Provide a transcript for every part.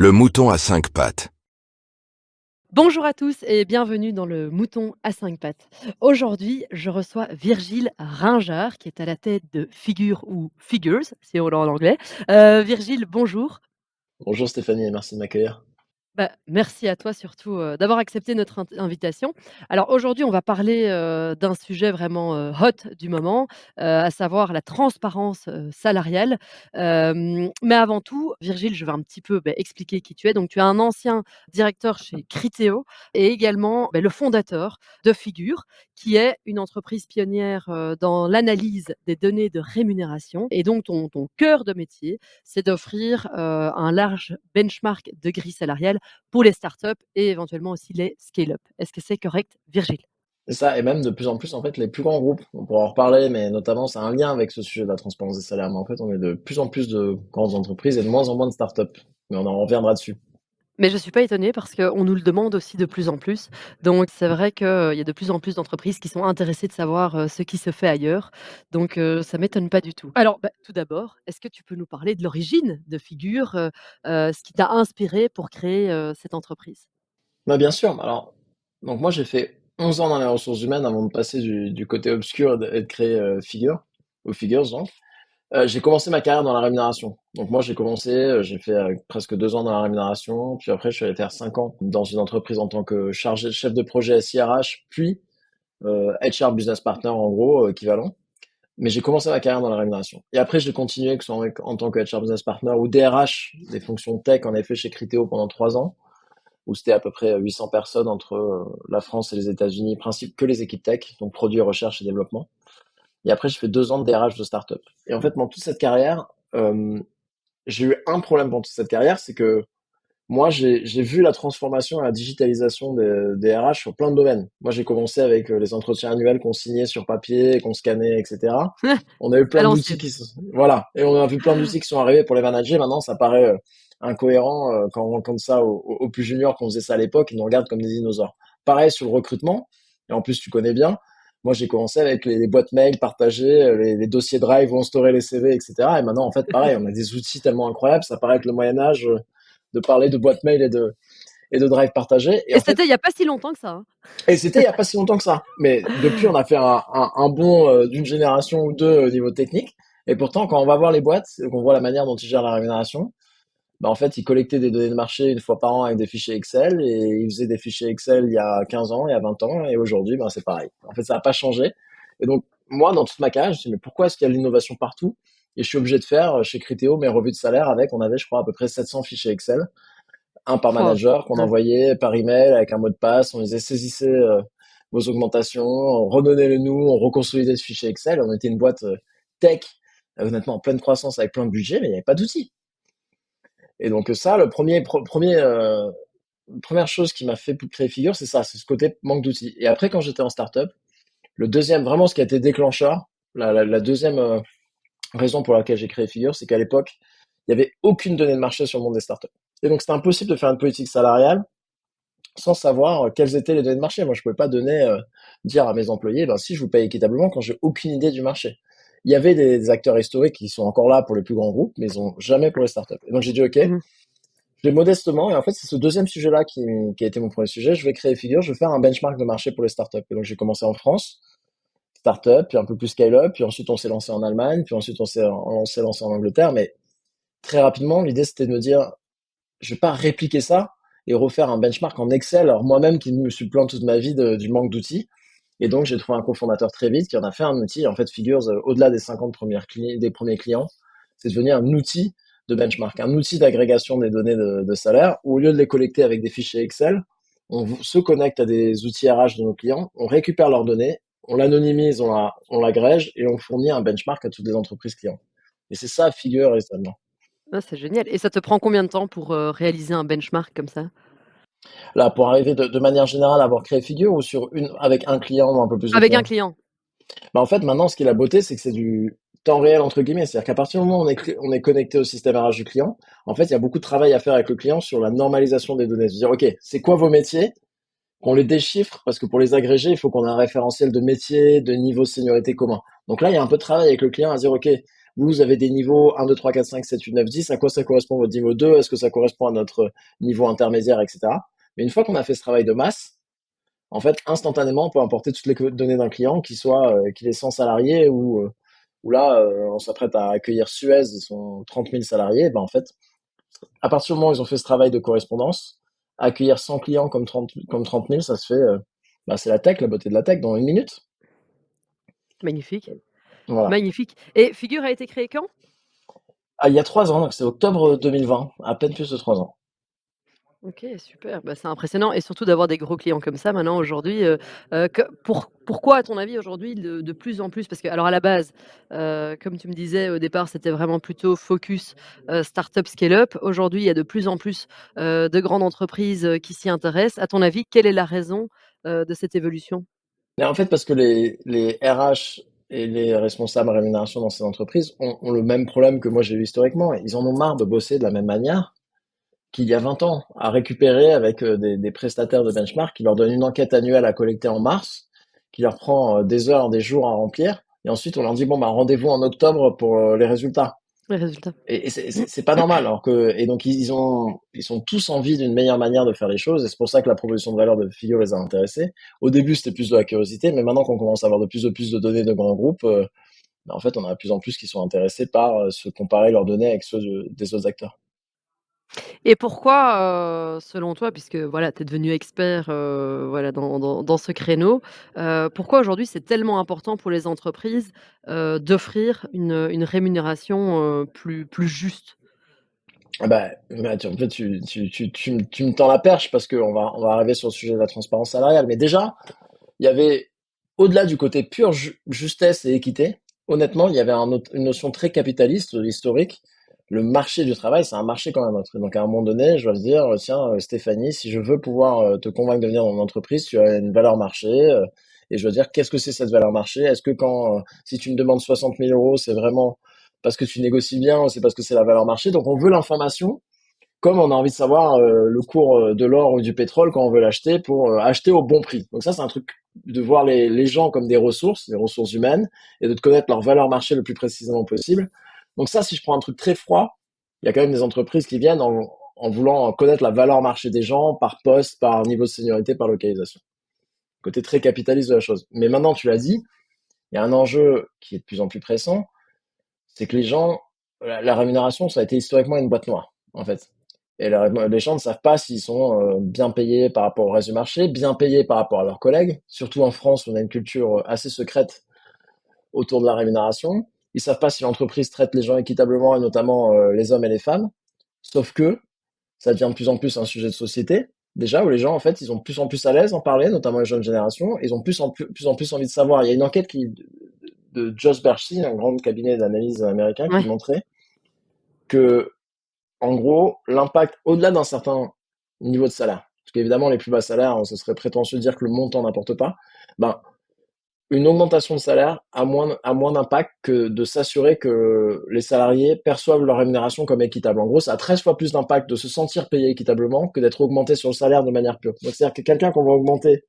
Le mouton à cinq pattes. Bonjour à tous et bienvenue dans le Mouton à 5 pattes. Aujourd'hui, je reçois Virgile Ringard qui est à la tête de Figure ou Figures, si on est en anglais. Virgile, bonjour. Bonjour Stéphanie et merci de m'accueillir. Bah, merci à toi surtout, d'avoir accepté notre invitation. Alors aujourd'hui, on va parler, d'un sujet vraiment, hot du moment, à savoir la transparence, salariale. Mais avant tout, Virgile, je vais un petit peu, expliquer qui tu es. Donc tu es un ancien directeur chez Criteo et également, le fondateur de Figure, qui est une entreprise pionnière, dans l'analyse des données de rémunération et donc ton cœur de métier, c'est d'offrir, un large benchmark de grille salariale pour les startups et éventuellement aussi les scale-up. Est-ce que c'est correct, Virgile? C'est ça, et même de plus en plus, en fait, les plus grands groupes, on pourra en reparler, mais notamment, c'est un lien avec ce sujet de la transparence des salaires. Mais en fait, on est de plus en plus de grandes entreprises et de moins en moins de startups. Mais on en reviendra dessus. Mais je ne suis pas étonnée parce qu'on nous le demande aussi de plus en plus. Donc c'est vrai qu'il y a de plus en plus d'entreprises qui sont intéressées de savoir, ce qui se fait ailleurs. Donc ça m'étonne pas du tout. Alors, tout d'abord, est-ce que tu peux nous parler de l'origine de Figure, ce qui t'a inspiré pour créer, cette entreprise? Bah, bien sûr. Alors, donc moi, j'ai fait 11 ans dans les ressources humaines avant de passer du côté obscur et de créer Figure, ou Figures, donc. J'ai commencé ma carrière dans la rémunération. Donc moi, j'ai commencé, j'ai fait presque 2 ans dans la rémunération, puis après, je suis allé faire 5 ans dans une entreprise en tant que chargé, chef de projet SIRH, puis HR Business Partner, en gros, équivalent. Mais j'ai commencé ma carrière dans la rémunération. Et après, j'ai continué, que ce soit en tant que HR Business Partner ou DRH, des fonctions tech, en effet, chez Criteo pendant 3 ans, où c'était à peu près 800 personnes entre la France et les États-Unis, principe que les équipes tech, donc produits, recherche et développement. Et après, j'ai fait 2 ans de DRH de start-up. Et en fait, dans toute cette carrière, j'ai eu un problème pendant toute cette carrière, c'est que moi, j'ai vu la transformation et la digitalisation des RH sur plein de domaines. Moi, j'ai commencé avec les entretiens annuels qu'on signait sur papier, qu'on scannait, etc. On a eu À plein d'outils l'ancienne. voilà. Et on a vu plein d'outils qui sont arrivés pour les managers. Maintenant, ça paraît incohérent quand on rencontre ça aux plus juniors qu'on faisait ça à l'époque. Ils nous regardent comme des dinosaures. Pareil sur le recrutement. Et en plus, tu connais bien. Moi, j'ai commencé avec les boîtes mail partagées, les dossiers Drive où on storait les CV, etc. Et maintenant, en fait, pareil, on a des outils tellement incroyables. Ça paraît que le Moyen-Âge, de parler de boîte mail et de drive partagé. Et Et en fait, c'était il y a pas si longtemps que ça, hein? et c'était il n'y a pas si longtemps que ça. Mais depuis, on a fait un bond d'une génération ou deux au niveau technique. Et pourtant, quand on va voir les boîtes, et qu'on voit la manière dont ils gèrent la rémunération, bah en fait, ils collectaient des données de marché une fois par an avec des fichiers Excel et ils faisaient des fichiers Excel il y a 15 ans, il y a 20 ans, et aujourd'hui, ben, c'est pareil. En fait, ça n'a pas changé. Et donc, moi, dans toute ma carrière, je me suis dit, mais pourquoi est-ce qu'il y a de l'innovation partout? Et je suis obligé de faire chez Criteo mes revues de salaire avec, on avait, je crois, à peu près 700 fichiers Excel, un par Oh, manager qu'on mince. envoyait par email avec un mot de passe. On disait saisissez vos augmentations, redonnez-les-nous, on reconsolidait ce fichier Excel. On était une boîte tech, honnêtement en pleine croissance avec plein de budget, mais il n'y avait pas d'outils. Et donc ça, première chose qui m'a fait créer Figure, c'est ça, c'est ce côté manque d'outils. Et après, quand j'étais en startup, le deuxième, vraiment ce qui a été déclencheur, la deuxième raison pour laquelle j'ai créé Figure, c'est qu'à l'époque, il n'y avait aucune donnée de marché sur le monde des startups. Et donc, c'était impossible de faire une politique salariale sans savoir quelles étaient les données de marché. Moi, je ne pouvais pas dire à mes employés, ben, si je vous paye équitablement quand j'ai aucune idée du marché. Il y avait des acteurs historiques qui sont encore là pour les plus grands groupes, mais ils n'ont jamais pour les startups. Et donc, j'ai dit, OK, Mmh. je vais modestement, et en fait, c'est ce deuxième sujet-là qui a été mon premier sujet. Je vais créer Figure, je vais faire un benchmark de marché pour les startups. Et donc, j'ai commencé en France, startup, puis un peu plus scale-up, puis ensuite, on s'est lancé en Allemagne, puis ensuite, on s'est lancé en Angleterre. Mais très rapidement, l'idée, c'était de me dire, je vais pas répliquer ça et refaire un benchmark en Excel. Alors moi-même qui me suis plaint toute ma vie du manque d'outils. Et donc j'ai trouvé un cofondateur très vite qui en a fait un outil. En fait, Figures, au-delà des 50 des premiers clients, c'est devenu un outil de benchmark, un outil d'agrégation des données de salaire, où au lieu de les collecter avec des fichiers Excel, on se connecte à des outils RH de nos clients, on récupère leurs données, on l'anonymise, on l'agrège et on fournit un benchmark à toutes les entreprises clients. Et c'est ça, Figure, essentiellement. Ah, c'est génial et ça te prend combien de temps pour, réaliser un benchmark comme ça? Là, pour arriver de manière générale à avoir créé Figure ou sur avec un client ou un peu plus de Avec un clients? client? Bah, en fait, maintenant, ce qui est la beauté, c'est que c'est du temps réel, entre guillemets. C'est-à-dire qu'à partir du moment où on est connecté au système RH du client, en fait, il y a beaucoup de travail à faire avec le client sur la normalisation des données. Se dire, OK, c'est quoi vos métiers? Qu'on les déchiffre, parce que pour les agréger, il faut qu'on ait un référentiel de métier, de niveau de seniorité commun. Donc là, il y a un peu de travail avec le client à dire, OK, vous avez des niveaux 1, 2, 3, 4, 5, 7, 8, 9, 10, à quoi ça correspond votre niveau 2, est-ce que ça correspond à notre niveau intermédiaire, etc. Mais une fois qu'on a fait ce travail de masse, en fait, instantanément, on peut importer toutes les données d'un client, qu'il est 100 salariés ou là, on s'apprête à accueillir Suez, ils sont 30 000 salariés. Ben, en fait, à partir du moment où ils ont fait ce travail de correspondance, accueillir 100 clients comme 30 000, ça se fait, bah, c'est la tech, la beauté de la tech, dans une minute. Magnifique, Voilà. magnifique et Figure a été créé quand? Ah, il y a 3 ans, donc c'est octobre 2020, à peine plus de 3 ans. OK, super, bah, c'est impressionnant et surtout d'avoir des gros clients comme ça maintenant aujourd'hui, que pourquoi à ton avis aujourd'hui de plus en plus parce que alors à la base, comme tu me disais au départ, c'était vraiment plutôt focus, start-up, scale-up. Aujourd'hui, il y a de plus en plus, de grandes entreprises, qui s'y intéressent. À ton avis, quelle est la raison, de cette évolution? Mais en fait, parce que les RH et les responsables rémunération dans ces entreprises ont le même problème que moi j'ai eu historiquement. Ils en ont marre de bosser de la même manière qu'il y a 20 ans, à récupérer avec des prestataires de benchmark qui leur donnent une enquête annuelle à collecter en mars, qui leur prend des heures, des jours à remplir, et ensuite on leur dit bon bah rendez-vous en octobre pour les résultats. Les résultats? Et c'est pas normal. Alors que et donc ils sont tous envie d'une meilleure manière de faire les choses, et c'est pour ça que la proposition de valeur de Figo les a intéressés. Au début c'était plus de la curiosité, mais maintenant qu'on commence à avoir de plus de données de grands groupes, bah, en fait on a de plus en plus qui sont intéressés par se comparer leurs données avec ceux des autres acteurs. Et pourquoi, selon toi, puisque voilà, tu es devenu expert, voilà, dans ce créneau, pourquoi aujourd'hui c'est tellement important pour les entreprises, d'offrir une rémunération, plus juste? Ah bah, en fait, tu me tends la perche parce qu'on on va arriver sur le sujet de la transparence salariale. Mais déjà, il y avait, au-delà du côté pure justesse et équité, honnêtement, il y avait une notion très capitaliste, historique. Le marché du travail, c'est un marché comme un autre. Et donc, à un moment donné, je dois se dire, tiens, Stéphanie, si je veux pouvoir te convaincre de venir dans mon entreprise, tu as une valeur marché. Et je dois dire, qu'est-ce que c'est cette valeur marché? Est-ce que si tu me demandes 60 000 euros, c'est vraiment parce que tu négocies bien ou c'est parce que c'est la valeur marché? Donc, on veut l'information comme on a envie de savoir le cours de l'or ou du pétrole quand on veut l'acheter pour acheter au bon prix. Donc ça, c'est un truc de voir les gens comme des ressources humaines, et de connaître leur valeur marché le plus précisément possible. Donc ça, si je prends un truc très froid, il y a quand même des entreprises qui viennent en voulant connaître la valeur marché des gens par poste, par niveau de seniorité, par localisation. Côté très capitaliste de la chose. Mais maintenant, tu l'as dit, il y a un enjeu qui est de plus en plus pressant, c'est que les gens, la rémunération, ça a été historiquement une boîte noire, en fait. Et les gens ne savent pas s'ils sont bien payés par rapport au reste du marché, bien payés par rapport à leurs collègues. Surtout en France, où on a une culture assez secrète autour de la rémunération. Ils savent pas si l'entreprise traite les gens équitablement, et notamment les hommes et les femmes. Sauf que ça devient de plus en plus un sujet de société, déjà, où les gens, en fait, ils ont de plus en plus à l'aise d'en parler, notamment les jeunes générations. Ils ont plus en plus envie de savoir. Il y a une enquête de Josh Bersin, un grand cabinet d'analyse américain, qui Ouais. montrait que, en gros, l'impact au-delà d'un certain niveau de salaire, parce qu'évidemment, les plus bas salaires, ce serait prétentieux de dire que le montant n'importe pas, ben, une augmentation de salaire a moins d'impact que de s'assurer que les salariés perçoivent leur rémunération comme équitable. En gros, ça a 13 fois plus d'impact de se sentir payé équitablement que d'être augmenté sur le salaire de manière pure. Donc, c'est-à-dire que quelqu'un qu'on va augmenter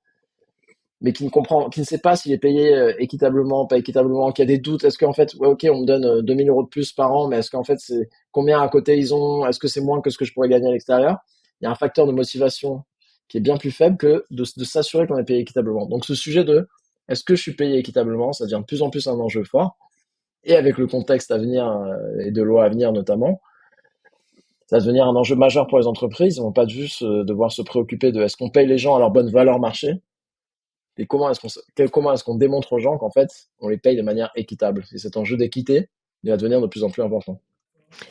mais qui ne sait pas s'il est payé équitablement, pas équitablement, qui a des doutes. Est-ce qu'en fait, ouais, ok, on me donne 2000 euros de plus par an, mais est-ce qu'en fait, c'est combien à côté ils ont? Est-ce que c'est moins que ce que je pourrais gagner à l'extérieur? Il y a un facteur de motivation qui est bien plus faible que de s'assurer qu'on est payé équitablement. Donc, ce sujet de est-ce que je suis payé équitablement, ça devient de plus en plus un enjeu fort. Et avec le contexte à venir et de loi à venir notamment, ça va devenir un enjeu majeur pour les entreprises. Ils vont pas juste devoir se préoccuper de est-ce qu'on paye les gens à leur bonne valeur marché, et comment est-ce qu'on démontre aux gens qu'en fait, on les paye de manière équitable? Et cet enjeu d'équité, il va devenir de plus en plus important.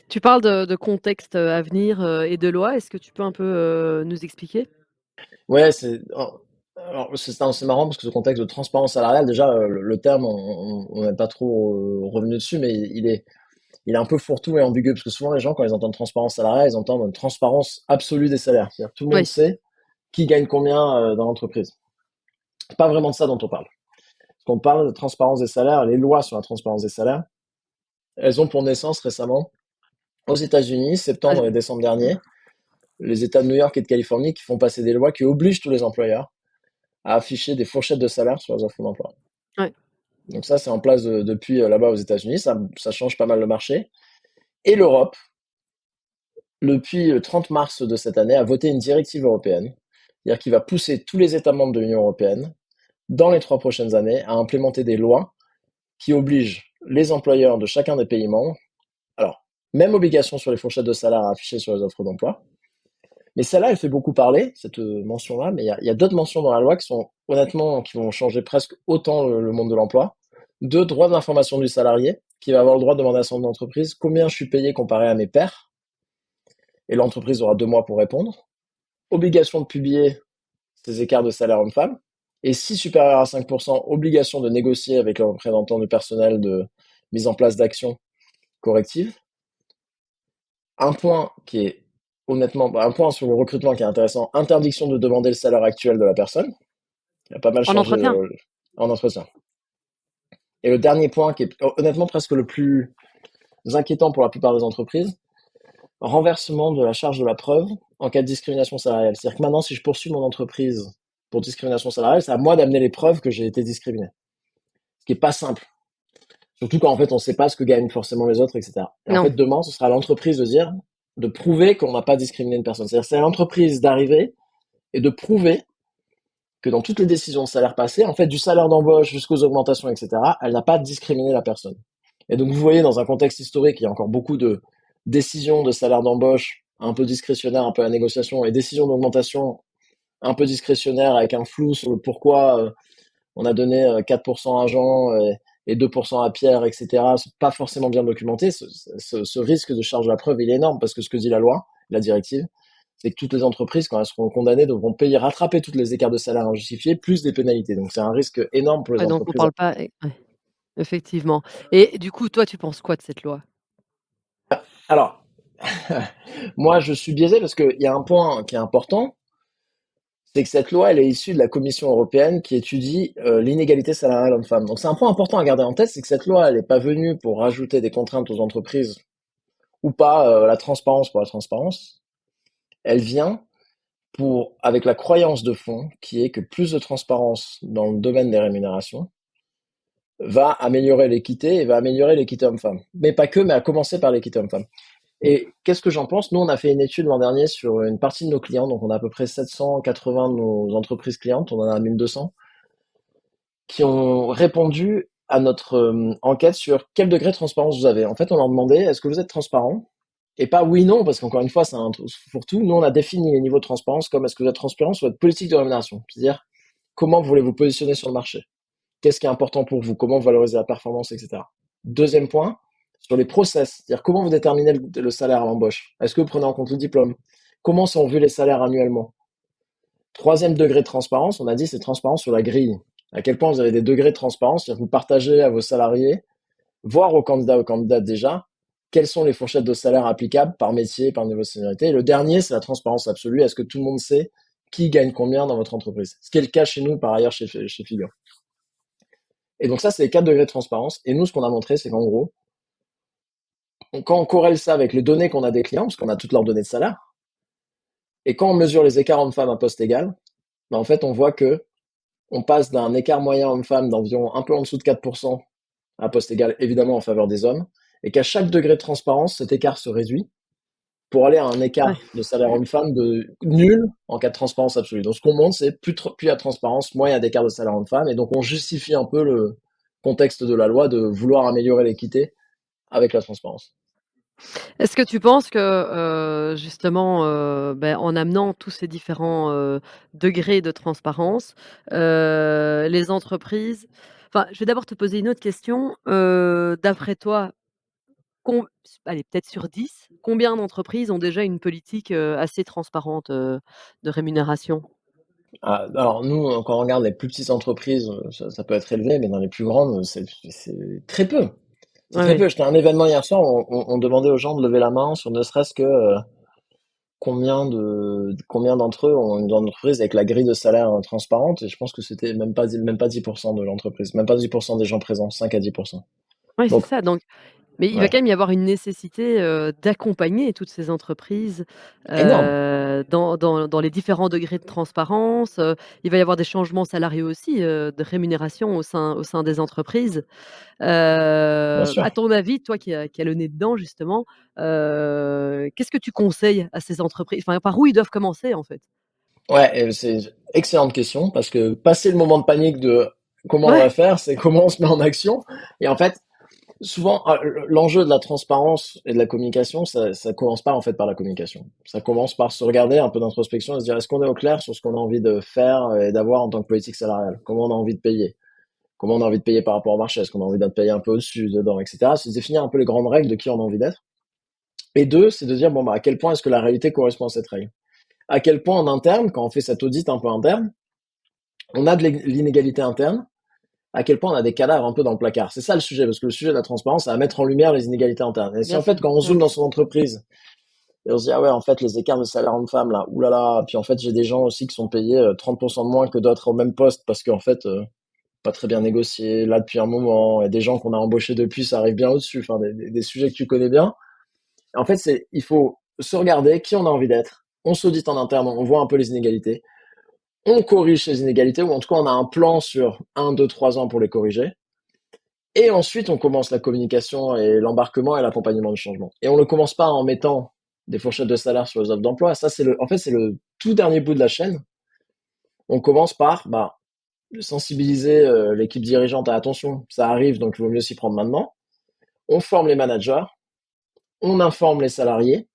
Tu parles de contexte, à venir, et de loi. Est-ce que tu peux un peu, nous expliquer? Ouais, alors c'est marrant parce que ce contexte de transparence salariale, déjà, le terme, on n'est pas trop revenu dessus, mais il est un peu fourre-tout et ambigu, parce que souvent les gens, quand ils entendent transparence salariale, ils entendent une transparence absolue des salaires. C'est-à-dire que tout le monde Oui. sait qui gagne combien dans l'entreprise. C'est pas vraiment de ça dont on parle. Parce qu'on parle de transparence des salaires, les lois sur la transparence des salaires, elles ont pour naissance récemment aux États-Unis, Ah septembre et décembre mmh. dernier, les États de New York et de Californie qui font passer des lois qui obligent tous les employeurs à afficher des fourchettes de salaire sur leurs offres d'emploi. Ouais. Donc ça, c'est en place depuis là-bas aux États-Unis. Ça change pas mal le marché. Et l'Europe, depuis le 30 mars de cette année, a voté une directive européenne, c'est-à-dire qui va pousser tous les États membres de l'Union européenne, dans les 3 prochaines années, à implémenter des lois qui obligent les employeurs de chacun des pays membres, alors, même obligation sur les fourchettes de salaire à afficher sur les offres d'emploi, mais celle-là, elle fait beaucoup parler, cette mention-là, mais il y a d'autres mentions dans la loi qui sont, honnêtement, qui vont changer presque autant le monde de l'emploi. Deux, droit d'information du salarié, qui va avoir le droit de demander à son entreprise combien je suis payé comparé à mes pairs, et l'entreprise aura 2 mois pour répondre. Obligation de publier ces écarts de salaire homme-femme, et si supérieur à 5%, obligation de négocier avec le représentant du personnel de mise en place d'actions correctives. Un point qui est honnêtement, un point sur le recrutement qui est intéressant, interdiction de demander le salaire actuel de la personne, qui a pas mal En changé entretien? en entretien. Et le dernier point qui est honnêtement presque le plus inquiétant pour la plupart des entreprises, renversement de la charge de la preuve en cas de discrimination salariale. C'est-à-dire que maintenant, si je poursuis mon entreprise pour discrimination salariale, c'est à moi d'amener les preuves que j'ai été discriminé. Ce qui est pas simple. Surtout quand en fait on ne sait pas ce que gagnent forcément les autres, etc. Et en Non. fait, demain, ce sera à l'entreprise de dire, de prouver qu'on n'a pas discriminé une personne. C'est-à-dire c'est à l'entreprise d'arriver et de prouver que dans toutes les décisions de salaire passées, en fait, du salaire d'embauche jusqu'aux augmentations, etc., elle n'a pas discriminé la personne. Et donc, vous voyez, dans un contexte historique, il y a encore beaucoup de décisions de salaire d'embauche un peu discrétionnaires, un peu à la négociation, et décisions d'augmentation un peu discrétionnaires avec un flou sur le pourquoi on a donné 4% à Jean et 2% à Pierre, etc. C'est pas forcément bien documenté. Ce risque de charge de la preuve, il est énorme parce que ce que dit la loi, la directive, c'est que toutes les entreprises, quand elles seront condamnées, devront payer, rattraper tous les écarts de salaire injustifiés, plus des pénalités. Donc c'est un risque énorme pour les Ouais, donc on entreprises. parle pas ouais, effectivement. Et du coup, toi, tu penses quoi de cette loi? Alors, moi, je suis biaisé parce qu'il y a un point qui est important, c'est que cette loi, elle est issue de la Commission européenne qui étudie l'inégalité salariale homme-femme. Donc c'est un point important à garder en tête, c'est que cette loi, elle n'est pas venue pour rajouter des contraintes aux entreprises ou pas la transparence pour la transparence. Elle vient pour, avec la croyance de fond qui est que plus de transparence dans le domaine des rémunérations va améliorer l'équité et va améliorer l'équité homme-femme. Mais pas que, mais à commencer par l'équité homme-femme. Et qu'est-ce que j'en pense? Nous, on a fait une étude l'an dernier sur une partie de nos clients, donc on a à peu près 780 de nos entreprises clientes, on en a 1200, qui ont répondu à notre enquête sur quel degré de transparence vous avez. En fait, on leur demandait, est-ce que vous êtes transparent? Et pas oui, non, parce qu'encore une fois, c'est un fourre-tout. Nous, on a défini les niveaux de transparence comme est-ce que vous êtes transparent sur votre politique de rémunération. C'est-à-dire, comment voulez-vous positionner sur le marché? Qu'est-ce qui est important pour vous? Comment vous valorisez la performance, etc. Deuxième point, sur les process. C'est-à-dire, comment vous déterminez le salaire à l'embauche? Est-ce que vous prenez en compte le diplôme? Comment sont vus les salaires annuellement? Troisième degré de transparence, on a dit, c'est transparence sur la grille. À quel point vous avez des degrés de transparence, c'est-à-dire que vous partagez à vos salariés, voire aux candidats déjà, quelles sont les fourchettes de salaire applicables par métier, par niveau de seniorité. Et le dernier, c'est la transparence absolue. Est-ce que tout le monde sait qui gagne combien dans votre entreprise? Ce qui est le cas chez nous, par ailleurs, chez Figure. Et donc ça, c'est les 4 degrés de transparence. Et nous, ce qu'on a montré, c'est qu'en gros, quand on corrèle ça avec les données qu'on a des clients, parce qu'on a toutes leurs données de salaire, et quand on mesure les écarts hommes-femmes à poste égal, ben en fait, on voit que on passe d'un écart moyen homme-femme d'environ un peu en dessous de 4% à poste égal, évidemment en faveur des hommes, et qu'à chaque degré de transparence, cet écart se réduit pour aller à un Ouais. écart de salaire homme-femme de nul en cas de transparence absolue. Donc ce qu'on montre, c'est plus il y a de transparence, moins il y a d'écart de salaire homme-femme, et donc on justifie un peu le contexte de la loi de vouloir améliorer l'équité avec la transparence. Est-ce que tu penses que, justement, en amenant tous ces différents, degrés de transparence, les entreprises enfin, je vais d'abord te poser une autre question. D'après toi, com allez, peut-être sur 10, combien d'entreprises ont déjà une politique, assez transparente, de rémunération? Ah, alors nous, quand on regarde les plus petites entreprises, ça peut être élevé, mais dans les plus grandes, c'est très peu. C'est Ouais, très ouais. peu. J'étais à un événement hier soir, on demandait aux gens de lever la main sur ne serait-ce que combien d'entre eux ont une entreprise avec la grille de salaire transparente, et je pense que c'était même pas 10% de l'entreprise, même pas 10% des gens présents, 5 à 10%. Ouais, c'est Donc, ça, donc Mais il va Ouais, quand même y avoir une nécessité, d'accompagner toutes ces entreprises, énorme, dans les différents degrés de transparence, il va y avoir des changements salariaux aussi, de rémunération au sein des entreprises. bien À sûr. ton avis, toi qui as le nez dedans justement, qu'est-ce que tu conseilles à ces entreprises? Enfin, par où ils doivent commencer, en fait? Ouais, et c'est une excellente question parce que passer le moment de panique de comment on va Ouais, faire, c'est comment on se met en action. Et en fait, souvent, l'enjeu de la transparence et de la communication, ça commence pas en fait par la communication. Ça commence par se regarder un peu d'introspection et se dire est-ce qu'on est au clair sur ce qu'on a envie de faire et d'avoir en tant que politique salariale? Comment on a envie de payer? Comment on a envie de payer par rapport au marché? Est-ce qu'on a envie d'être payé un peu au-dessus, dedans, etc. C'est de définir un peu les grandes règles de qui on a envie d'être. Et deux, c'est de dire bon bah à quel point est-ce que la réalité correspond à cette règle? À quel point en interne, quand on fait cet audit un peu interne, on a de l'inégalité interne, à quel point on a des cadavres un peu dans le placard. C'est ça le sujet, parce que le sujet de la transparence, c'est à mettre en lumière les inégalités internes. Et si bien en fait, sûr, quand on ouais. zoome dans son entreprise, et on se dit, ah ouais, en fait, les écarts de salaire hommes-femmes, là, oulala, puis en fait, j'ai des gens aussi qui sont payés 30% de moins que d'autres au même poste, parce qu'en fait, pas très bien négocié, là, depuis un moment, et des gens qu'on a embauchés depuis, ça arrive bien au-dessus, enfin, des sujets que tu connais bien. En fait, il faut se regarder qui on a envie d'être, on s'audite en interne, on voit un peu les inégalités, on corrige ces inégalités, ou en tout cas, on a un plan sur 1, 2, 3 ans pour les corriger. Et ensuite, on commence la communication et l'embarquement et l'accompagnement du changement. Et on ne commence pas en mettant des fourchettes de salaire sur les offres d'emploi. Ça, en fait, c'est le tout dernier bout de la chaîne. On commence par, sensibiliser l'équipe dirigeante à attention. Ça arrive, donc il vaut mieux s'y prendre maintenant. On forme les managers, on informe les salariés.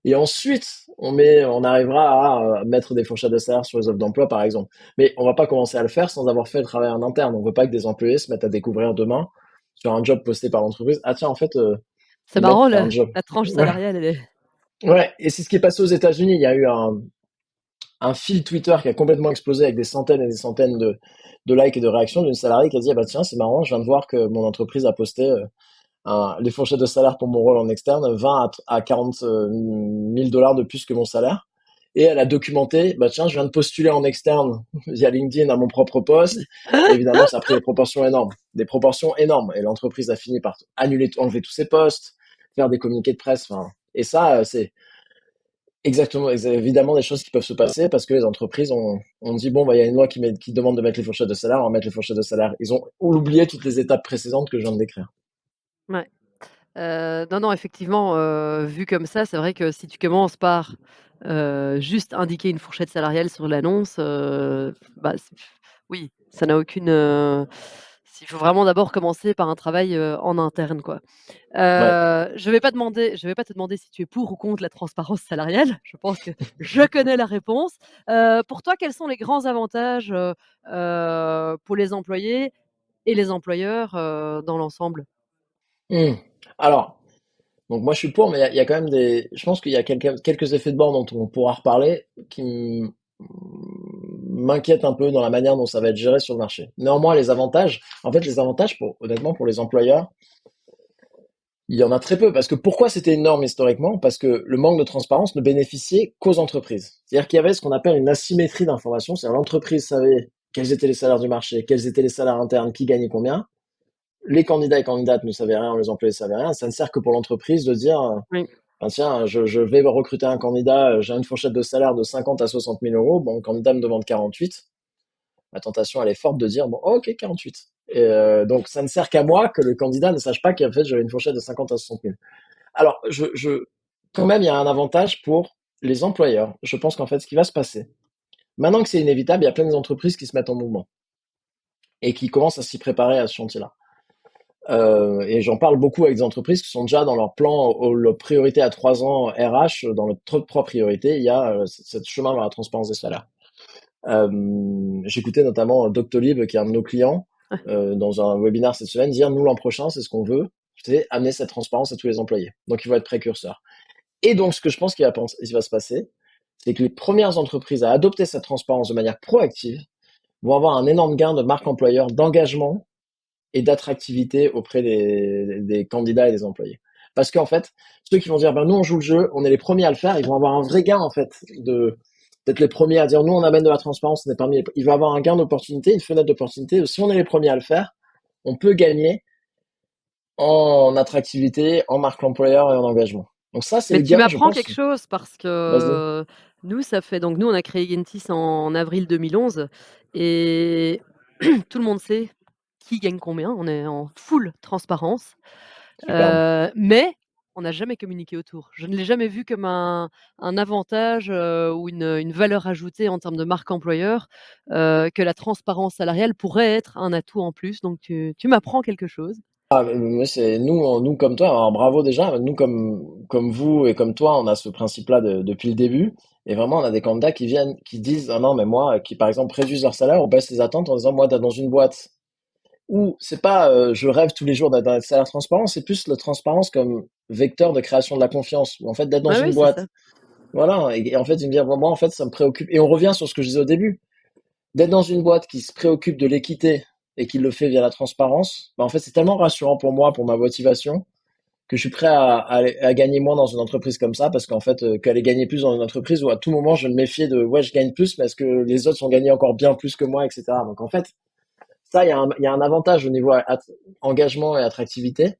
Et ensuite, on arrivera à mettre des fourchettes de salaire sur les offres d'emploi, par exemple. Mais on va pas commencer à le faire sans avoir fait le travail en interne. On veut pas que des employés se mettent à découvrir demain sur un job posté par l'entreprise. Ah tiens, en fait, C'est le mec marrant fait la un job. la tranche Ouais, salariale, elle est ouais. Et c'est ce qui est passé aux États-Unis. Il y a eu un fil Twitter qui a complètement explosé avec des centaines et des centaines de likes et de réactions d'une salariée qui a dit, ah bah tiens, c'est marrant, je viens de voir que mon entreprise a posté les fourchettes de salaire pour mon rôle en externe, 20 à 40 000 dollars de plus que mon salaire. Et elle a documenté, bah tiens, je viens de postuler en externe via LinkedIn à mon propre poste. Et évidemment, ça a pris des proportions énormes. Des proportions énormes. Et l'entreprise a fini par annuler, enlever tous ses postes, faire des communiqués de presse. Enfin, et ça, c'est exactement, évidemment des choses qui peuvent se passer parce que les entreprises ont dit, bon, bah, il y a une loi qui demande de mettre les fourchettes de salaire, on va mettre les fourchettes de salaire. Ils ont oublié toutes les étapes précédentes que je viens de décrire. ouais. Non, non, effectivement, vu comme ça, c'est vrai que si tu commences par, juste indiquer une fourchette salariale sur l'annonce, bah, oui, ça n'a aucune, il faut vraiment d'abord commencer par un travail, en interne, quoi. Ouais. Je vais pas te demander si tu es pour ou contre la transparence salariale. Je pense que je connais la réponse. Pour toi, quels sont les grands avantages, pour les employés et les employeurs, dans l'ensemble? Hmm. Alors, donc moi je suis pour, mais il y a quand même je pense qu'il y a quelques effets de bord dont on pourra reparler qui m'inquiètent un peu dans la manière dont ça va être géré sur le marché. Néanmoins, les avantages, en fait, les avantages honnêtement, pour les employeurs, il y en a très peu. Parce que pourquoi c'était une norme historiquement? Parce que le manque de transparence ne bénéficiait qu'aux entreprises. C'est-à-dire qu'il y avait ce qu'on appelle une asymétrie d'information. C'est-à-dire l'entreprise savait quels étaient les salaires du marché, quels étaient les salaires internes, qui gagnait combien. Les candidats et candidates ne savaient rien, les employés ne savaient rien. Ça ne sert que pour l'entreprise de dire, Oui. ah, tiens, je vais recruter un candidat, j'ai une fourchette de salaire de 50 à 60 000 euros. Bon, le candidat me demande 48. La tentation, elle est forte de dire, bon, ok, 48. Et donc, ça ne sert qu'à moi que le candidat ne sache pas qu'en fait, j'avais une fourchette de 50 à 60 000. Alors, quand même, il y a un avantage pour les employeurs. Je pense qu'en fait, ce qui va se passer, maintenant que c'est inévitable, il y a plein d'entreprises qui se mettent en mouvement et qui commencent à s'y préparer à ce chantier-là. Et j'en parle beaucoup avec des entreprises qui sont déjà dans leur plan, leur priorité à 3 ans RH, dans le top 3 priorités, il y a ce chemin vers la transparence des salaires. J'écoutais notamment Doctolib, qui est un de nos clients, dans un webinaire cette semaine, dire, nous, l'an prochain, c'est ce qu'on veut, c'est amener cette transparence à tous les employés. Donc, ils vont être précurseurs. Et donc, ce que je pense qu'il va se passer, c'est que les premières entreprises à adopter cette transparence de manière proactive vont avoir un énorme gain de marque employeur, d'engagement et d'attractivité auprès des candidats et des employés. Parce qu'en fait, ceux qui vont dire, ben, nous, on joue le jeu, on est les premiers à le faire, ils vont avoir un vrai gain, en fait, d'être les premiers à dire, nous, on amène de la transparence, on est parmi il va avoir un gain d'opportunité, une fenêtre d'opportunité. Si on est les premiers à le faire, on peut gagner en attractivité, en marque employeur et en engagement. Donc ça, c'est Mais le tu gain, je m'apprends quelque pense. chose parce Vas-y. que nous, ça fait donc nous, on a créé Gentis en avril 2011 et tout le monde sait qui gagne combien. On est en full transparence, Superbe. mais on n'a jamais communiqué autour. Je ne l'ai jamais vu comme un avantage, ou une valeur ajoutée en termes de marque employeur, que la transparence salariale pourrait être un atout en plus. Donc tu m'apprends quelque chose. Ah, mais c'est nous comme toi, alors bravo déjà, nous comme vous et comme toi, on a ce principe-là depuis le début. Et vraiment, on a des candidats qui viennent, qui disent, ah non, mais moi, qui par exemple réduisent leur salaire, on baisse les attentes en disant, moi, d'être dans une boîte où c'est pas, je rêve tous les jours d'être dans un salaire transparent, c'est plus la transparence comme vecteur de création de la confiance. En fait, d'être dans Ouais, une oui, c'est boîte, ça. voilà, et en fait, ils me disent, moi, en fait, ça me préoccupe. Et on revient sur ce que je disais au début, d'être dans une boîte qui se préoccupe de l'équité et qui le fait via la transparence, bah, en fait, c'est tellement rassurant pour moi, pour ma motivation, que je suis prêt à gagner moins dans une entreprise comme ça, parce qu'en fait, qu'aller gagner plus dans une entreprise où à tout moment je vais me méfier de, ouais, je gagne plus, mais est-ce que les autres ont gagné encore bien plus que moi, etc. Donc en fait, ça, il y a un avantage au niveau engagement et attractivité,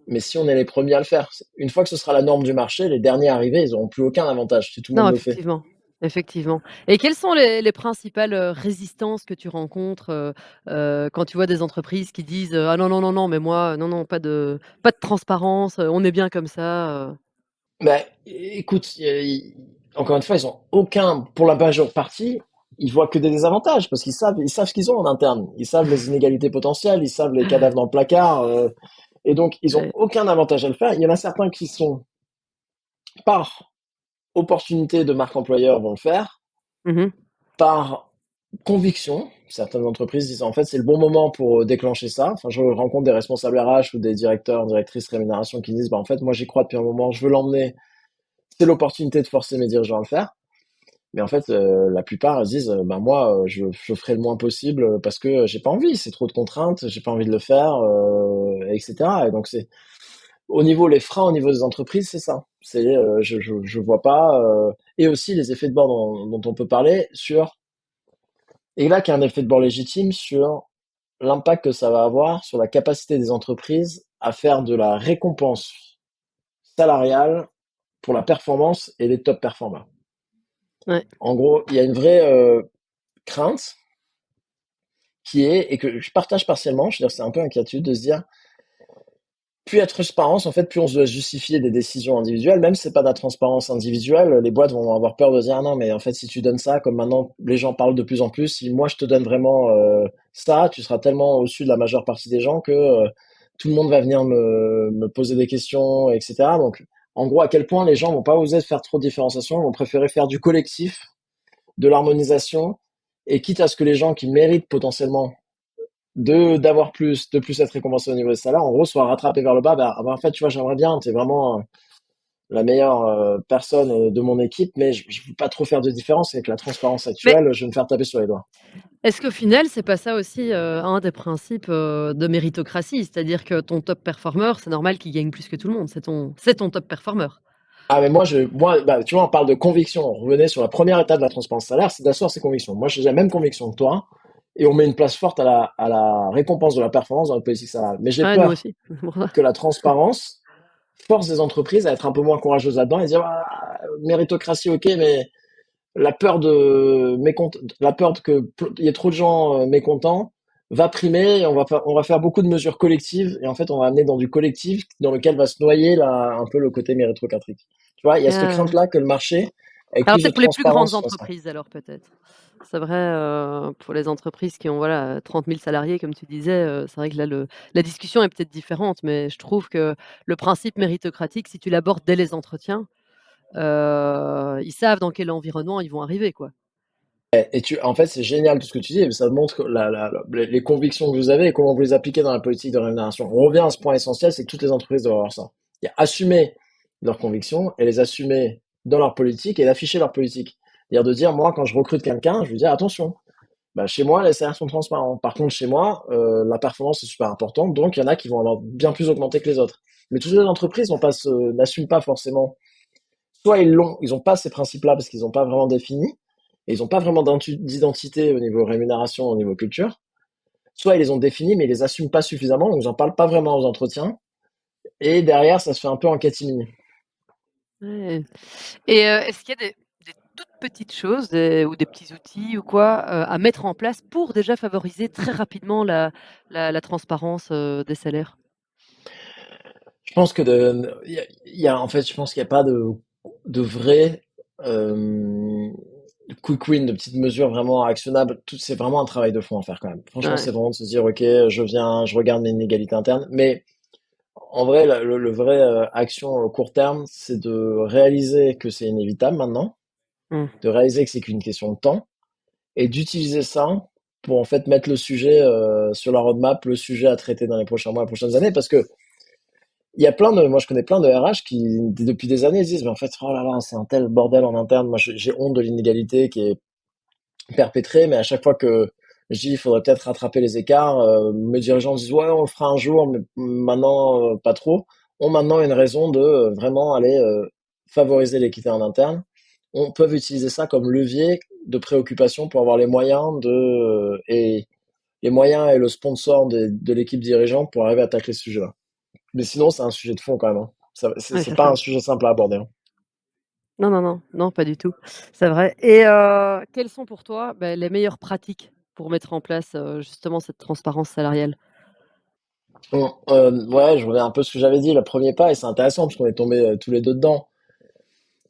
mais si on est les premiers à le faire, une fois que ce sera la norme du marché, les derniers arrivés, ils n'auront plus aucun avantage si tout le Non, monde le fait. effectivement, effectivement. Et quelles sont les principales, résistances que tu rencontres, quand tu vois des entreprises qui disent, «Ah non, non, non, non, mais moi, non, non, pas de transparence, on est bien comme ça», Bah, écoute, encore une fois, ils ont aucun, pour la majeure partie, ils voient que des désavantages parce ils savent ce qu'ils ont en interne. Ils savent les inégalités potentielles, ils savent les cadavres dans le placard, et donc ils ont Ouais. aucun avantage à le faire. Il y en a certains qui sont, par opportunité de marque employeur, vont le faire, Mmh mh. par conviction. Certaines entreprises disent en fait c'est le bon moment pour déclencher ça. Enfin, je rencontre des responsables RH ou des directeurs, directrices rémunération qui disent bah en fait moi j'y crois depuis un moment, je veux l'emmener. C'est l'opportunité de forcer mes dirigeants à le faire. Mais en fait, la plupart elles disent, bah moi, je ferai le moins possible parce que j'ai pas envie, c'est trop de contraintes, j'ai pas envie de le faire, et cetera. Et donc c'est au niveau les freins au niveau des entreprises, c'est ça. C'est je vois pas, et aussi les effets de bord dont on peut parler sur, et là qu'il y a un effet de bord légitime sur l'impact que ça va avoir sur la capacité des entreprises à faire de la récompense salariale pour la performance et les top performers. Ouais. En gros, il y a une vraie crainte qui est, et que je partage partiellement, je veux dire, c'est un peu inquiétude de se dire, plus il y a de transparence, en fait, plus on se doit justifier des décisions individuelles, même si c'est pas de la transparence individuelle, les boîtes vont avoir peur de dire, ah non, mais en fait, si tu donnes ça, comme maintenant les gens parlent de plus en plus, si moi je te donne vraiment ça, tu seras tellement au-dessus de la majeure partie des gens que tout le monde va venir me poser des questions, etc. Donc, en gros, à quel point les gens vont pas oser faire trop de différenciation, vont préférer faire du collectif, de l'harmonisation, et quitte à ce que les gens qui méritent potentiellement d'avoir plus, de plus être récompensé au niveau des salaires, en gros, soit rattrapé vers le bas, bah, ah bah, en fait, tu vois, j'aimerais bien, tu es vraiment la meilleure personne de mon équipe, mais je veux pas trop faire de différence avec la transparence Mais actuelle, je vais me faire taper sur les doigts. est-ce qu'au final, c'est pas ça aussi, un des principes, de méritocratie? C'est-à-dire que ton top performer, c'est normal qu'il gagne plus que tout le monde, c'est ton top performer. Ah, mais moi, bah, tu vois, on parle de conviction. On revenait sur la première étape de la transparence salaire, c'est d'asseoir ses convictions. Moi, j'ai la même conviction que toi, et on met une place forte à la récompense de la performance dans notre politique salariale. Mais j'ai Ouais, nous peur aussi, c'est pour ça. que la transparence force des entreprises à être un peu moins courageuses là-dedans et dire, ah, méritocratie, ok, mais la peur que il y ait trop de gens mécontents va primer, et on va faire beaucoup de mesures collectives, et en fait on va amener dans du collectif dans lequel va se noyer un peu le côté méritocratique. Tu vois, il y a cette Ah. crainte-là que le marché, avec Alors plus de peut-être pour les plus grandes transparence, fasse ça. entreprises alors peut-être. C'est vrai, pour les entreprises qui ont voilà, 30 000 salariés comme tu disais, c'est vrai que là la discussion est peut-être différente, mais je trouve que le principe méritocratique, si tu l'abordes dès les entretiens, ils savent dans quel environnement ils vont arriver, quoi. En fait, c'est génial tout ce que tu dis, et ça montre les convictions que vous avez et comment vous les appliquez dans la politique de rémunération. On revient à ce point essentiel, c'est que toutes les entreprises doivent avoir ça. Il y a assumer leurs convictions et les assumer dans leur politique et d'afficher leur politique. C'est-à-dire de dire, moi, quand je recrute quelqu'un, je lui dis, attention, bah, chez moi, les salaires sont transparents. Par contre, chez moi, la performance est super importante, donc il y en a qui vont avoir bien plus augmenté que les autres. Mais toutes les entreprises n'assument pas forcément. Soit ils n'ont pas ces principes-là parce qu'ils n'ont pas vraiment défini, et ils n'ont pas vraiment d'identité au niveau rémunération, au niveau culture. soit ils les ont définis, mais ils les assument pas suffisamment, donc ils en parlent pas vraiment aux entretiens. Et derrière, ça se fait un peu en catimini. Ouais. Et est-ce qu'il y a des toutes petites choses, ou des petits outils ou quoi, à mettre en place pour déjà favoriser très rapidement la transparence, des salaires? Je pense que en fait, je pense qu'il n'y a pas de vrai euh, quick win, de petites mesures vraiment actionnables. Tout, c'est vraiment un travail de fond à faire quand même. Franchement, Ouais. c'est vraiment de se dire, ok, je regarde mes inégalités internes. Mais en vrai, le vrai action au court terme, c'est de réaliser que c'est inévitable maintenant, Mmh. de réaliser que c'est qu'une question de temps, et d'utiliser ça pour en fait mettre le sujet sur la roadmap, le sujet à traiter dans les prochains mois, les prochaines années, parce que moi je connais plein de RH qui depuis des années disent, mais en fait, oh là là, c'est un tel bordel en interne. Moi, j'ai honte de l'inégalité qui est perpétrée, mais à chaque fois que je dis, il faudrait peut-être rattraper les écarts, mes dirigeants disent, ouais, on le fera un jour, mais maintenant, pas trop. Ont maintenant une raison de vraiment aller favoriser l'équité en interne. On peut utiliser ça comme levier de préoccupation pour avoir les moyens et les moyens et le sponsor de l'équipe dirigeante pour arriver à tacler ce sujet-là. Mais sinon, c'est un sujet de fond quand même, hein. Ouais, C'est pas un certain. sujet simple à aborder, hein. Non, non, non, non, pas du tout. C'est vrai. Et quelles sont pour toi, les meilleures pratiques pour mettre en place, justement cette transparence salariale? Bon, ouais, je reviens un peu à ce que j'avais dit, le premier pas, et c'est intéressant parce qu'on est tombés tous les deux dedans,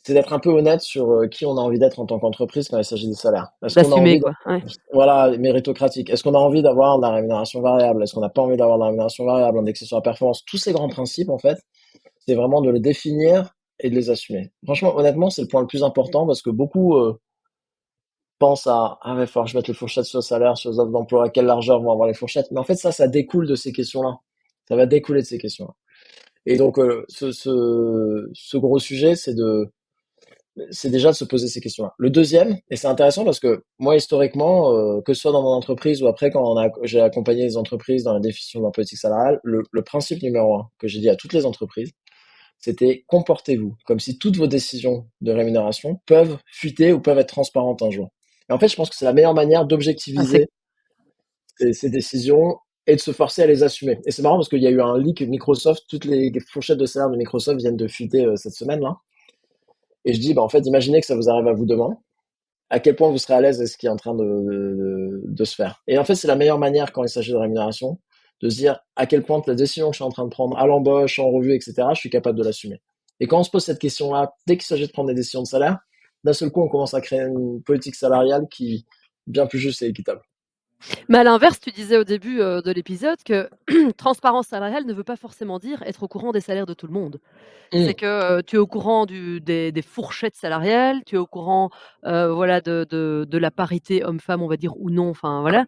c'est d'être un peu honnête sur qui on a envie d'être en tant qu'entreprise quand il s'agit des salaires. Est-ce qu'on a D'assumer envie quoi, ouais. voilà, méritocratique. Est-ce qu'on a envie d'avoir de la rémunération variable? Est-ce qu'on n'a pas envie d'avoir de la rémunération variable indexée sur la performance? Tous ces grands principes, en fait, c'est vraiment de les définir et de les assumer. Franchement, honnêtement, c'est le point le plus important parce que beaucoup pensent à ah ouais, faut que je mette les fourchettes sur le salaire, sur les offres d'emploi, à quelle largeur vont avoir les fourchettes. Mais en fait, ça découle de ces questions-là. Ça va découler de ces questions-là. Et donc, ce gros sujet, c'est déjà de se poser ces questions-là. Le deuxième, et c'est intéressant parce que moi, historiquement, que ce soit dans mon entreprise ou après quand j'ai accompagné les entreprises dans la définition de leur politique salariale, le principe numéro un que j'ai dit à toutes les entreprises, c'était comportez-vous comme si toutes vos décisions de rémunération peuvent fuiter ou peuvent être transparentes un jour. Et en fait, je pense que c'est la meilleure manière Ah c'est d'objectiver ces décisions et de se forcer à les assumer. Et c'est marrant parce qu'il y a eu un leak Microsoft, toutes les fourchettes de salaire de Microsoft viennent de fuiter cette semaine-là. Et je dis, bah, en fait, imaginez que ça vous arrive à vous demain. À quel point vous serez à l'aise avec ce qui est en train de se faire. Et en fait, c'est la meilleure manière quand il s'agit de rémunération, de se dire à quel point la décision que je suis en train de prendre à l'embauche, en revue, etc., je suis capable de l'assumer. Et quand on se pose cette question-là, dès qu'il s'agit de prendre des décisions de salaire, d'un seul coup, on commence à créer une politique salariale qui est bien plus juste et équitable. Mais à l'inverse, tu disais au début, de l'épisode que transparence salariale ne veut pas forcément dire être au courant des salaires de tout le monde. C'est Mmh. que, tu es au courant des fourchettes salariales, tu es au courant, voilà, de la parité homme-femme, on va dire ou non, enfin voilà,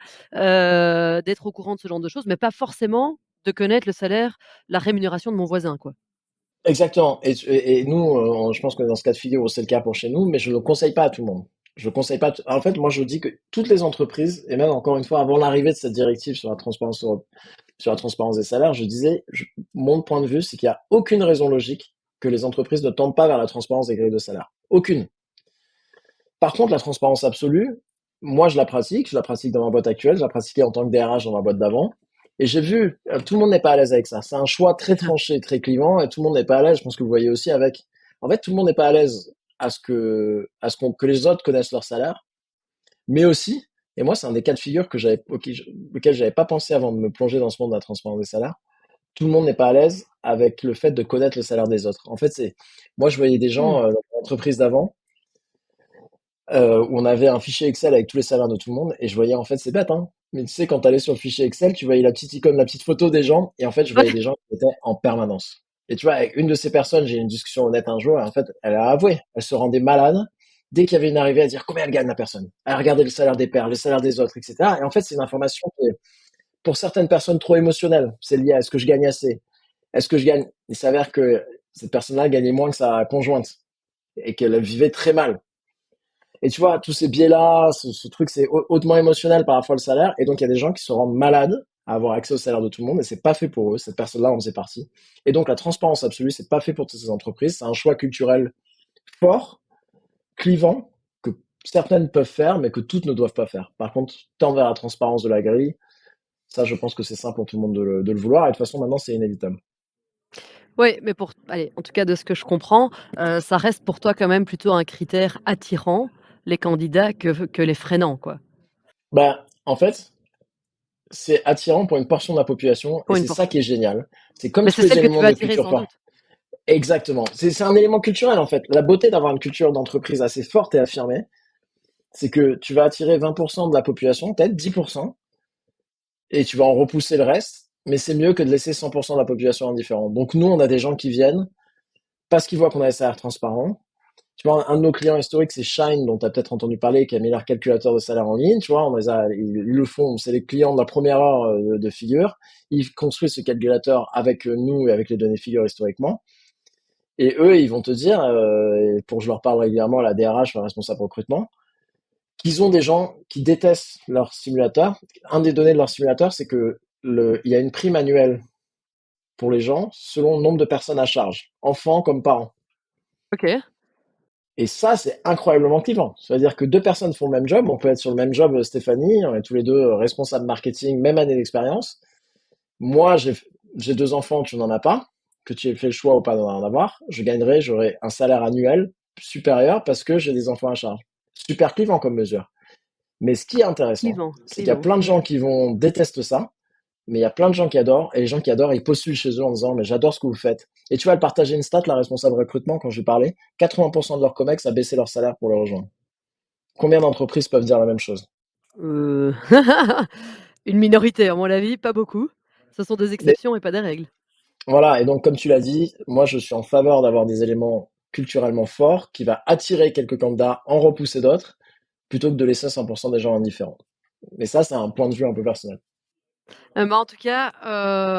d'être au courant de ce genre de choses, mais pas forcément de connaître le salaire, la rémunération de mon voisin, quoi. Exactement. Et nous, je pense que dans ce cas de figure, c'est le cas pour chez nous, mais je ne le conseille pas à tout le monde. Je le conseille pas. En fait, moi, je dis que toutes les entreprises, et même encore une fois, avant l'arrivée de cette directive sur la transparence des salaires, mon point de vue, c'est qu'il n'y a aucune raison logique que les entreprises ne tendent pas vers la transparence des grilles de salaire. Aucune. Par contre, la transparence absolue, moi, je la pratique dans ma boîte actuelle, je la pratiquais en tant que DRH dans ma boîte d'avant. Et j'ai vu, tout le monde n'est pas à l'aise avec ça. C'est un choix très Ah, tranché, très clivant, et tout le monde n'est pas à l'aise. Je pense que vous voyez aussi avec. En fait, tout le monde n'est pas à l'aise que les autres connaissent leur salaire, mais aussi, et moi, c'est un des cas de figure auquel j'avais pas pensé avant de me plonger dans ce monde de la transparence des salaires. Tout le monde n'est pas à l'aise avec le fait de connaître le salaire des autres. En fait, moi, je voyais des mmh, gens dans l'entreprise d'avant où on avait un fichier Excel avec tous les salaires de tout le monde et je voyais en fait c'est bête hein, mais tu sais quand tu allais sur le fichier Excel, tu voyais la petite icône, la petite photo des gens et en fait je voyais ouais, des gens qui étaient en permanence. Et tu vois avec une de ces personnes, j'ai eu une discussion honnête un jour et en fait elle a avoué, elle se rendait malade dès qu'il y avait une arrivée à dire combien elle gagne la personne. Elle regardait le salaire des pairs, le salaire des autres, etc. Et en fait c'est une information qui est pour certaines personnes trop émotionnelle. C'est lié à est-ce que je gagne assez, est-ce que je gagne. Il s'avère que cette personne-là gagnait moins que sa conjointe et qu'elle vivait très mal. Et tu vois, tous ces biais-là, ce truc, c'est hautement émotionnel par rapport au salaire. Et donc, il y a des gens qui se rendent malades à avoir accès au salaire de tout le monde et c'est pas fait pour eux. Cette personne-là en faisait partie. Et donc, la transparence absolue, c'est pas fait pour toutes ces entreprises. C'est un choix culturel fort, clivant, que certaines peuvent faire, mais que toutes ne doivent pas faire. Par contre, tendre vers la transparence de la grille, Ça, je pense que c'est simple pour tout le monde de le vouloir et de toute façon, maintenant, c'est inévitable. Oui, mais pour allez, en tout cas de ce que je comprends, ça reste pour toi quand même plutôt un critère attirant, les candidats, que les freinants, quoi? Bah, en fait, c'est attirant pour une portion de la population et Pour une c'est ça portion. qui est génial. C'est comme Mais tous c'est les celle que tu éléments veux de attirer culture sans forte. doute? Exactement. C'est un élément culturel, en fait. La beauté d'avoir une culture d'entreprise assez forte et affirmée, c'est que tu vas attirer 20% de la population, peut-être 10%, et tu vas en repousser le reste, mais c'est mieux que de laisser 100% de la population indifférente. Donc nous, on a des gens qui viennent parce qu'ils voient qu'on a des salaires transparents. Tu vois, un de nos clients historiques, c'est Shine, dont tu as peut-être entendu parler, qui a mis leur calculateur de salaire en ligne. Tu vois, ils le font, c'est les clients de la première heure de Figure. Ils construisent ce calculateur avec nous et avec les données Figure historiquement. Et eux, ils vont te dire, et pour que je leur parle régulièrement, la DRH, le responsable recrutement, qu'ils ont des gens qui détestent leur simulateur. Un des données de leur simulateur, c'est que il y a une prime annuelle pour les gens selon le nombre de personnes à charge, enfants comme parents. OK. Et ça, c'est incroyablement clivant. C'est-à-dire que deux personnes font le même job. On peut être sur le même job, Stéphanie, on est tous les deux responsables marketing, même année d'expérience. Moi, j'ai deux enfants, tu n'en as pas, que tu aies fait le choix ou pas d'en avoir. J'aurai un salaire annuel supérieur parce que j'ai des enfants à charge. Super clivant comme mesure. Mais ce qui est intéressant, Clivant, c'est qu'il y a clivant. plein de Mmh. gens qui vont détester ça, mais il y a plein de gens qui adorent, et les gens qui adorent, ils postulent chez eux en disant, mais j'adore ce que vous faites. Et tu vas le partager une stat, la responsable recrutement, quand je lui parlais, 80% de leurs comex a baissé leur salaire pour le rejoindre. Combien d'entreprises peuvent dire la même chose? Heu, une minorité à mon avis, pas beaucoup. Ce sont des Mais exceptions et pas des règles. voilà, et donc comme tu l'as dit, moi je suis en faveur d'avoir des éléments culturellement forts qui va attirer quelques candidats, en repousser d'autres, plutôt que de laisser 100% des gens indifférents. Mais ça, c'est un point de vue un peu personnel. Bah, en tout cas,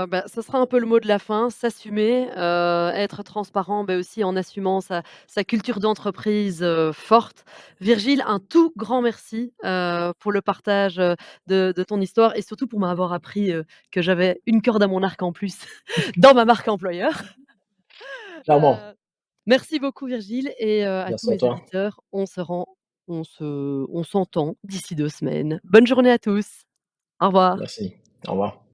bah, ce sera un peu le mot de la fin, s'assumer, être transparent, mais aussi en assumant sa culture d'entreprise, forte. Virgile, un tout grand merci, pour le partage, de ton histoire et surtout pour m'avoir appris, que j'avais une corde à mon arc en plus dans ma marque employeur. Clairement. Heu, merci beaucoup Virgile et à tous Merci à mes toi. auditeurs, on s'entend d'ici 2 semaines. Bonne journée à tous. Au revoir. Merci. Au revoir.